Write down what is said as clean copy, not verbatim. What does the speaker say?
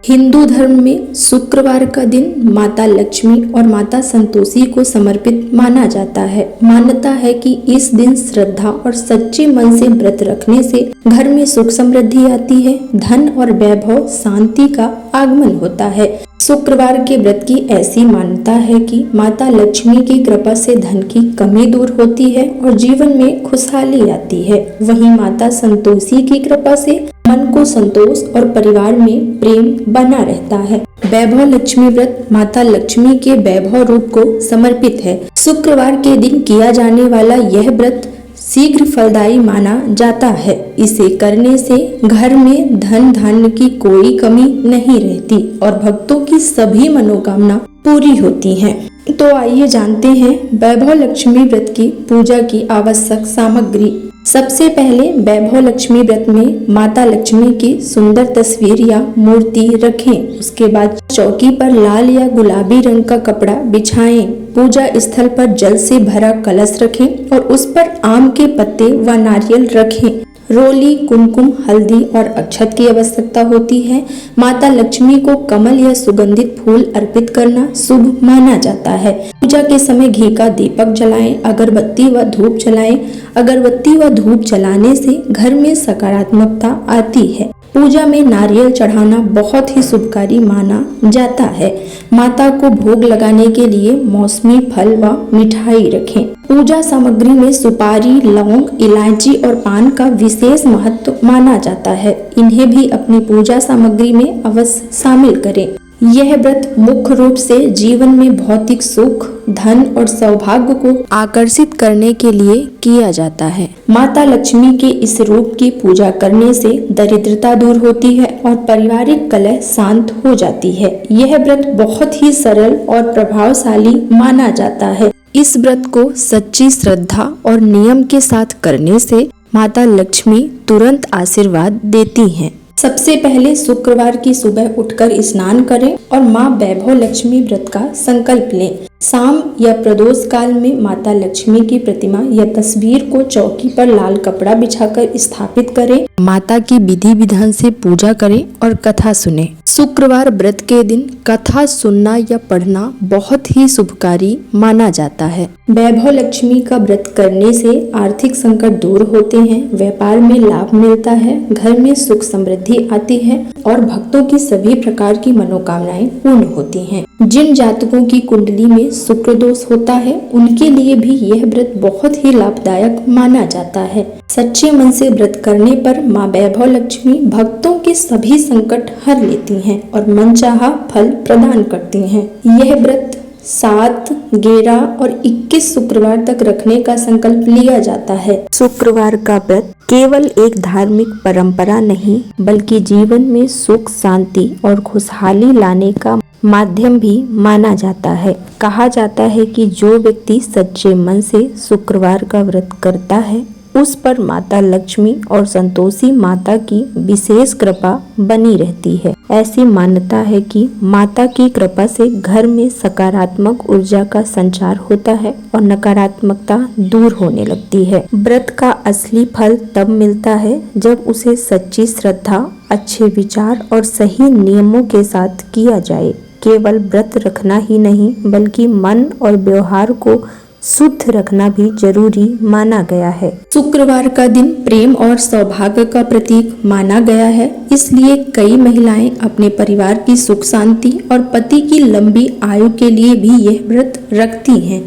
हिंदू धर्म में शुक्रवार का दिन माता लक्ष्मी और माता संतोषी को समर्पित माना जाता है। मान्यता है कि इस दिन श्रद्धा और सच्चे मन से व्रत रखने से घर में सुख समृद्धि आती है, धन और वैभव शांति का आगमन होता है। शुक्रवार के व्रत की ऐसी मान्यता है कि माता लक्ष्मी की कृपा से धन की कमी दूर होती है और जीवन में खुशहाली आती है। वहीं माता संतोषी की कृपा से मन को संतोष और परिवार में प्रेम बना रहता है। वैभव लक्ष्मी व्रत माता लक्ष्मी के वैभव रूप को समर्पित है। शुक्रवार के दिन किया जाने वाला यह व्रत शीघ्र फलदायी माना जाता है। इसे करने से घर में धन धान्य की कोई कमी नहीं रहती और भक्तों की सभी मनोकामना पूरी होती हैं। तो आइए जानते हैं वैभव लक्ष्मी व्रत की पूजा की आवश्यक सामग्री। सबसे पहले वैभव लक्ष्मी व्रत में माता लक्ष्मी की सुंदर तस्वीर या मूर्ति रखें। उसके बाद चौकी पर लाल या गुलाबी रंग का कपड़ा बिछाएं। पूजा स्थल पर जल से भरा कलश रखें और उस पर आम के पत्ते व नारियल रखें। रोली, कुमकुम, हल्दी और अक्षत की आवश्यकता होती है। माता लक्ष्मी को कमल या सुगंधित फूल अर्पित करना शुभ माना जाता है। पूजा के समय घी का दीपक जलाएं, अगरबत्ती व धूप जलाएं। अगरबत्ती व धूप जलाने से घर में सकारात्मकता आती है। पूजा में नारियल चढ़ाना बहुत ही शुभकारी माना जाता है। माता को भोग लगाने के लिए मौसमी फल व मिठाई रखें। पूजा सामग्री में सुपारी, लौंग, इलायची और पान का विशेष महत्व माना जाता है। इन्हें भी अपनी पूजा सामग्री में अवश्य शामिल करें। यह व्रत मुख्य रूप से जीवन में भौतिक सुख, धन और सौभाग्य को आकर्षित करने के लिए किया जाता है। माता लक्ष्मी के इस रूप की पूजा करने से दरिद्रता दूर होती है और पारिवारिक कलह शांत हो जाती है। यह व्रत बहुत ही सरल और प्रभावशाली माना जाता है। इस व्रत को सच्ची श्रद्धा और नियम के साथ करने से माता लक्ष्मी तुरंत आशीर्वाद देती हैं। सबसे पहले शुक्रवार की सुबह उठकर स्नान करें और माँ वैभव लक्ष्मी व्रत का संकल्प लें। शाम या प्रदोष काल में माता लक्ष्मी की प्रतिमा या तस्वीर को चौकी पर लाल कपड़ा बिछाकर स्थापित करें। माता की विधि विधान से पूजा करें और कथा सुने। शुक्रवार व्रत के दिन कथा सुनना या पढ़ना बहुत ही शुभकारी माना जाता है। वैभव लक्ष्मी का व्रत करने से आर्थिक संकट दूर होते हैं, व्यापार में लाभ मिलता है, घर में सुख समृद्धि आती है और भक्तों की सभी प्रकार की मनोकामनाएं पूर्ण होती हैं। जिन जातकों की कुंडली में शुक्र दोष होता है उनके लिए भी यह व्रत बहुत ही लाभदायक माना जाता है। सच्चे मन से व्रत करने पर माँ वैभव लक्ष्मी भक्तों के सभी संकट हर लेती हैं और मनचाहा फल प्रदान करती हैं। यह व्रत 7, 11 और 21 शुक्रवार तक रखने का संकल्प लिया जाता है। शुक्रवार का व्रत केवल एक धार्मिक परंपरा नहीं बल्कि जीवन में सुख, शांति और खुशहाली लाने का माध्यम भी माना जाता है। कहा जाता है कि जो व्यक्ति सच्चे मन से शुक्रवार का व्रत करता है उस पर माता लक्ष्मी और संतोषी माता की विशेष कृपा बनी रहती है। ऐसी मान्यता है कि माता की कृपा से घर में सकारात्मक ऊर्जा का संचार होता है और नकारात्मकता दूर होने लगती है। व्रत का असली फल तब मिलता है जब उसे सच्ची श्रद्धा, अच्छे विचार और सही नियमों के साथ किया जाए। केवल व्रत रखना ही नहीं बल्कि मन और व्यवहार को शुद्ध रखना भी जरूरी माना गया है। शुक्रवार का दिन प्रेम और सौभाग्य का प्रतीक माना गया है, इसलिए कई महिलाएं अपने परिवार की सुख शांति और पति की लंबी आयु के लिए भी यह व्रत रखती हैं।